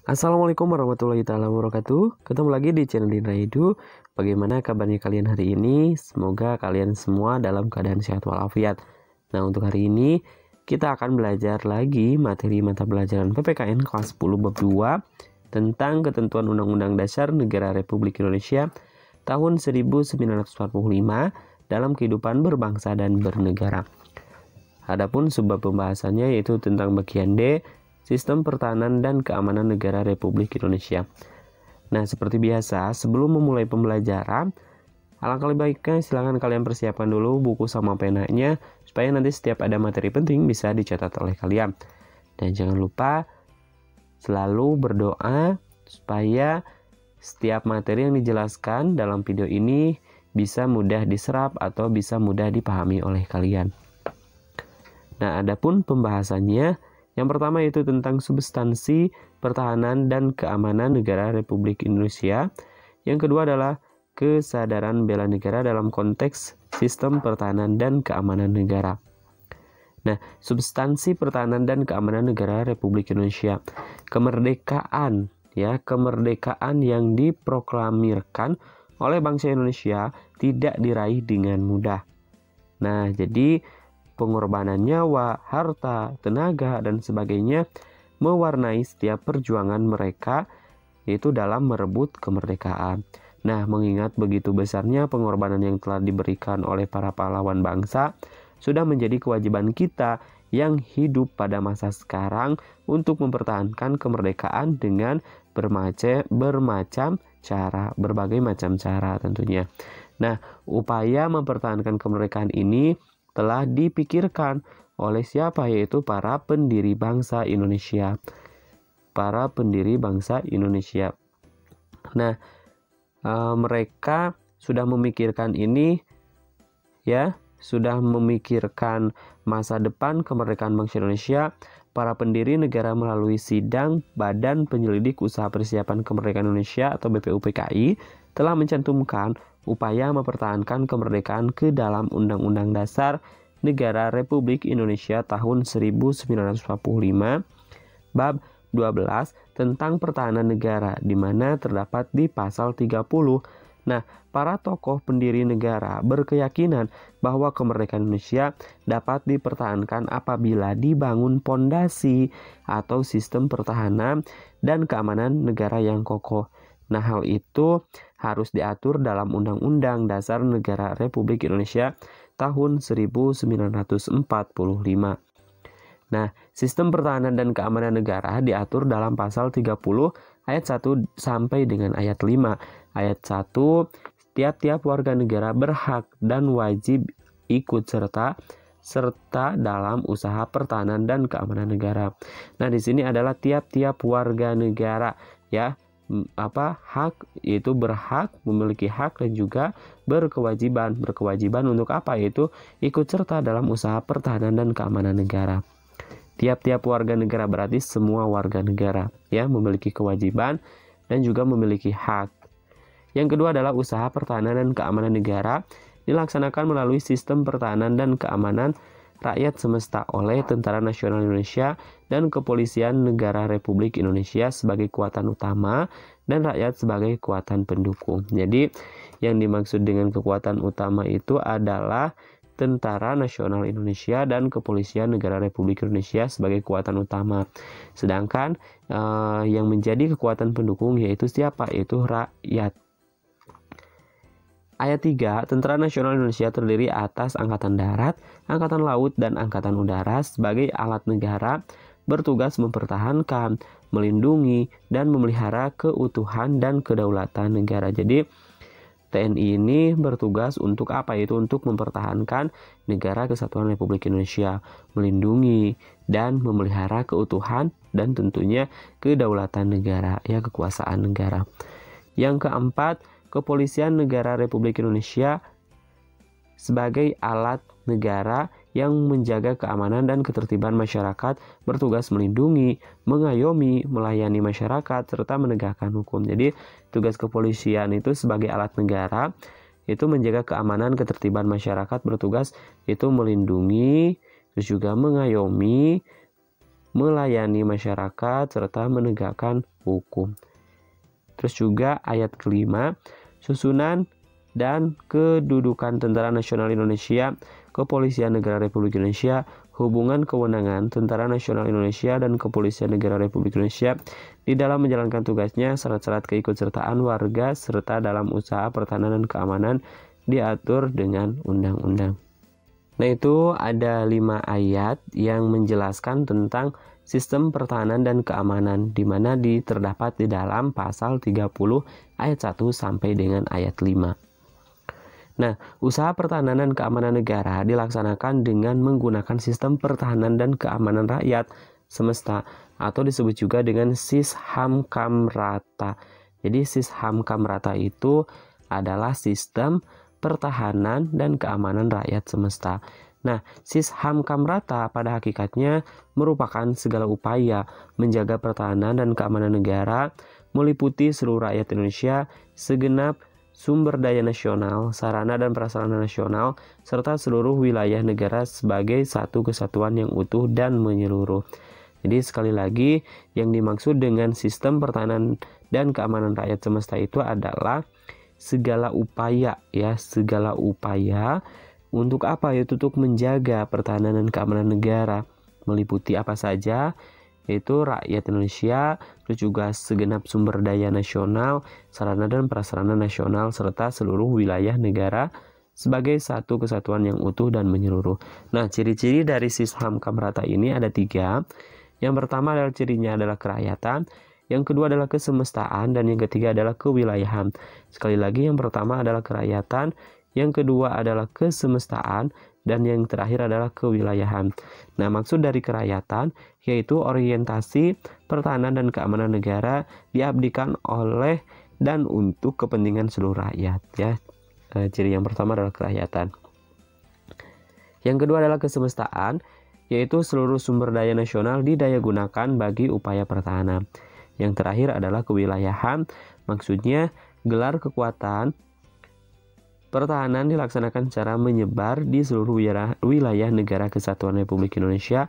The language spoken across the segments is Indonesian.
Assalamualaikum warahmatullahi wabarakatuh. Ketemu lagi di channel Dindra Edu. Bagaimana kabarnya kalian hari ini? Semoga kalian semua dalam keadaan sehat walafiat. Nah, untuk hari ini kita akan belajar lagi materi mata pelajaran PPKN kelas 10 bab 2 tentang ketentuan Undang-Undang Dasar Negara Republik Indonesia tahun 1945 dalam kehidupan berbangsa dan bernegara. Adapun subbab pembahasannya yaitu tentang bagian D, Sistem Pertahanan dan Keamanan Negara Republik Indonesia. Nah, seperti biasa, sebelum memulai pembelajaran, alangkah lebih baiknya silakan kalian persiapkan dulu buku sama penanya, supaya nanti setiap ada materi penting bisa dicatat oleh kalian. Dan jangan lupa selalu berdoa supaya setiap materi yang dijelaskan dalam video ini bisa mudah diserap atau bisa mudah dipahami oleh kalian. Nah, adapun pembahasannya, yang pertama itu tentang substansi pertahanan dan keamanan negara Republik Indonesia. Yang kedua adalah kesadaran bela negara dalam konteks sistem pertahanan dan keamanan negara. Nah, substansi pertahanan dan keamanan negara Republik Indonesia. Kemerdekaan, kemerdekaan yang diproklamirkan oleh bangsa Indonesia tidak diraih dengan mudah. Nah, jadi pengorbanan nyawa, harta, tenaga, dan sebagainya mewarnai setiap perjuangan mereka, yaitu dalam merebut kemerdekaan. Nah, mengingat begitu besarnya pengorbanan yang telah diberikan oleh para pahlawan bangsa, sudah menjadi kewajiban kita yang hidup pada masa sekarang untuk mempertahankan kemerdekaan dengan berbagai macam cara tentunya. Nah, upaya mempertahankan kemerdekaan ini telah dipikirkan oleh siapa, yaitu para pendiri bangsa Indonesia. Para pendiri bangsa Indonesia. Nah, mereka sudah memikirkan ini, sudah memikirkan masa depan kemerdekaan bangsa Indonesia. Para pendiri negara melalui sidang Badan Penyelidik Usaha Persiapan Kemerdekaan Indonesia atau BPUPKI telah mencantumkan upaya mempertahankan kemerdekaan ke dalam Undang-Undang Dasar Negara Republik Indonesia tahun 1945 bab 12 tentang pertahanan negara, di mana terdapat di pasal 30. Nah, para tokoh pendiri negara berkeyakinan bahwa kemerdekaan Indonesia dapat dipertahankan apabila dibangun pondasi atau sistem pertahanan dan keamanan negara yang kokoh. Nah, hal itu harus diatur dalam Undang-Undang Dasar Negara Republik Indonesia tahun 1945. Nah, sistem pertahanan dan keamanan negara diatur dalam pasal 30 ayat 1 sampai dengan ayat 5. Ayat 1, tiap-tiap warga negara berhak dan wajib ikut serta dalam usaha pertahanan dan keamanan negara. Nah, di sini adalah tiap-tiap warga negara, hak itu berhak, memiliki hak dan juga berkewajiban untuk apa, yaitu ikut serta dalam usaha pertahanan dan keamanan negara. Tiap-tiap warga negara berarti semua warga negara memiliki kewajiban dan juga memiliki hak. Yang kedua adalah usaha pertahanan dan keamanan negara dilaksanakan melalui sistem pertahanan dan keamanan rakyat semesta oleh Tentara Nasional Indonesia dan Kepolisian Negara Republik Indonesia sebagai kekuatan utama dan rakyat sebagai kekuatan pendukung. Jadi yang dimaksud dengan kekuatan utama itu adalah Tentara Nasional Indonesia dan Kepolisian Negara Republik Indonesia sebagai kekuatan utama. Sedangkan yang menjadi kekuatan pendukung yaitu siapa? Yaitu rakyat. Ayat 3, Tentara Nasional Indonesia terdiri atas Angkatan Darat, Angkatan Laut, dan Angkatan Udara sebagai alat negara bertugas mempertahankan, melindungi, dan memelihara keutuhan dan kedaulatan negara. Jadi TNI ini bertugas untuk apa? Itu untuk mempertahankan negara kesatuan Republik Indonesia, melindungi dan memelihara keutuhan dan tentunya kedaulatan negara, kekuasaan negara. Yang keempat, Kepolisian Negara Republik Indonesia sebagai alat negara yang menjaga keamanan dan ketertiban masyarakat, bertugas melindungi, mengayomi, melayani masyarakat, serta menegakkan hukum. Jadi tugas kepolisian itu sebagai alat negara itu menjaga keamanan, ketertiban masyarakat, bertugas itu melindungi, terus juga mengayomi, melayani masyarakat, serta menegakkan hukum. Terus juga ayat kelima, susunan dan kedudukan Tentara Nasional Indonesia, Kepolisian Negara Republik Indonesia, hubungan kewenangan Tentara Nasional Indonesia dan Kepolisian Negara Republik Indonesia di dalam menjalankan tugasnya, syarat-syarat keikutsertaan warga serta dalam usaha pertahanan dan keamanan diatur dengan undang-undang. Nah, itu ada 5 ayat yang menjelaskan tentang sistem pertahanan dan keamanan, di mana terdapat di dalam pasal 30 ayat 1 sampai dengan ayat 5. Nah, usaha pertahanan dan keamanan negara dilaksanakan dengan menggunakan sistem pertahanan dan keamanan rakyat semesta, atau disebut juga dengan Sishamkamrata. Jadi Sishamkamrata itu adalah sistem pertahanan dan keamanan rakyat semesta. Nah, Sishamkamrata pada hakikatnya merupakan segala upaya menjaga pertahanan dan keamanan negara, meliputi seluruh rakyat Indonesia, segenap sumber daya nasional, sarana dan prasarana nasional, serta seluruh wilayah negara sebagai satu kesatuan yang utuh dan menyeluruh. Jadi sekali lagi, yang dimaksud dengan sistem pertahanan dan keamanan rakyat semesta itu adalah segala upaya, ya, segala upaya untuk apa? Yaitu untuk menjaga pertahanan dan keamanan negara, meliputi apa saja, yaitu rakyat Indonesia, terus juga segenap sumber daya nasional, sarana dan prasarana nasional, serta seluruh wilayah negara sebagai satu kesatuan yang utuh dan menyeluruh. Nah, ciri-ciri dari Sishamkamrata ini ada 3. Yang pertama adalah cirinya adalah kerakyatan, yang kedua adalah kesemestaan, dan yang ketiga adalah kewilayahan. Sekali lagi, yang pertama adalah kerakyatan, yang kedua adalah kesemestaan, dan yang terakhir adalah kewilayahan. Nah, maksud dari kerakyatan yaitu orientasi pertahanan dan keamanan negara diabdikan oleh dan untuk kepentingan seluruh rakyat, ya. Ciri yang pertama adalah kerakyatan. Yang kedua adalah kesemestaan, yaitu seluruh sumber daya nasional didayagunakan bagi upaya pertahanan. Yang terakhir adalah kewilayahan, maksudnya gelar kekuatan pertahanan dilaksanakan secara menyebar di seluruh wilayah negara kesatuan Republik Indonesia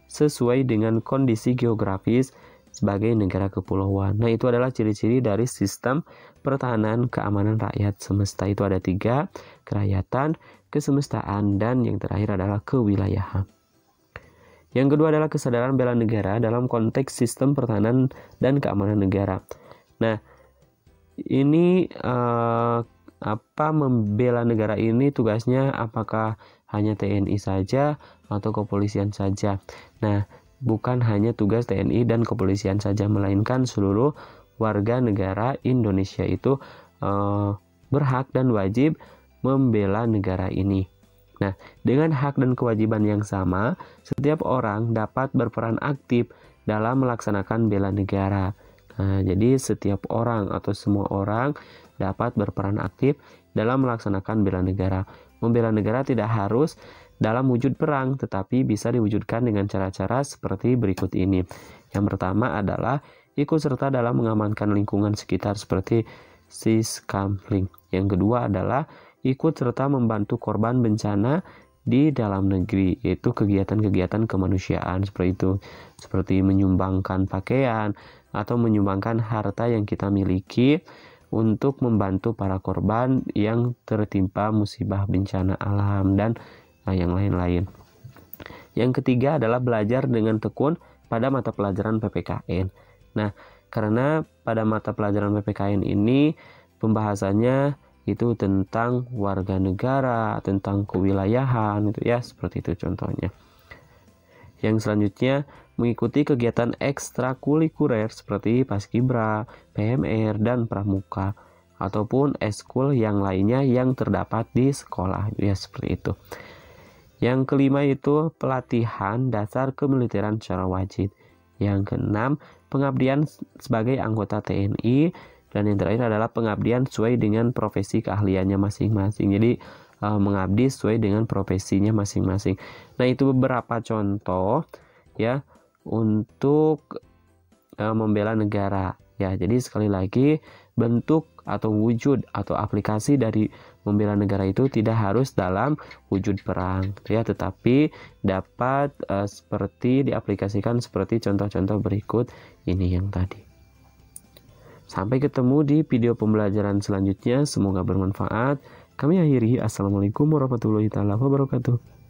sesuai dengan kondisi geografis sebagai negara kepulauan. Nah, itu adalah ciri-ciri dari sistem pertahanan keamanan rakyat semesta. Itu ada 3, kerakyatan, kesemestaan, dan yang terakhir adalah kewilayahan. Yang kedua adalah kesadaran bela negara dalam konteks sistem pertahanan dan keamanan negara. Nah, ini membela negara ini tugasnya apakah hanya TNI saja atau kepolisian saja? Nah, bukan hanya tugas TNI dan kepolisian saja, melainkan seluruh warga negara Indonesia itu berhak dan wajib membela negara ini. Nah, dengan hak dan kewajiban yang sama, setiap orang dapat berperan aktif dalam melaksanakan bela negara. Nah, jadi setiap orang atau semua orang dapat berperan aktif dalam melaksanakan bela negara. Membela negara tidak harus dalam wujud perang, tetapi bisa diwujudkan dengan cara-cara seperti berikut ini. Yang pertama adalah ikut serta dalam mengamankan lingkungan sekitar seperti Siskamling. Yang kedua adalah ikut serta membantu korban bencana di dalam negeri, yaitu kegiatan-kegiatan kemanusiaan seperti itu, seperti menyumbangkan pakaian atau menyumbangkan harta yang kita miliki untuk membantu para korban yang tertimpa musibah bencana alam dan yang lain-lain. Yang ketiga adalah belajar dengan tekun pada mata pelajaran PPKN. Nah, karena pada mata pelajaran PPKN ini pembahasannya itu tentang warga negara, tentang kewilayahan, itu ya, seperti itu contohnya. Yang selanjutnya, mengikuti kegiatan ekstrakurikuler seperti Paskibra, PMR, dan Pramuka, ataupun eskul yang lainnya yang terdapat di sekolah, ya, seperti itu. Yang kelima itu pelatihan dasar kemiliteran secara wajib. Yang keenam, pengabdian sebagai anggota TNI, dan yang terakhir adalah pengabdian sesuai dengan profesi keahliannya masing-masing. Jadi mengabdi sesuai dengan profesinya masing-masing. Nah, itu beberapa contoh ya untuk membela negara Ya, jadi sekali lagi bentuk atau wujud atau aplikasi dari membela negara itu tidak harus dalam wujud perang ya, tetapi dapat seperti diaplikasikan seperti contoh-contoh berikut ini yang tadi. Sampai ketemu di video pembelajaran selanjutnya, semoga bermanfaat. Kami akhiri, assalamualaikum warahmatullahi wabarakatuh.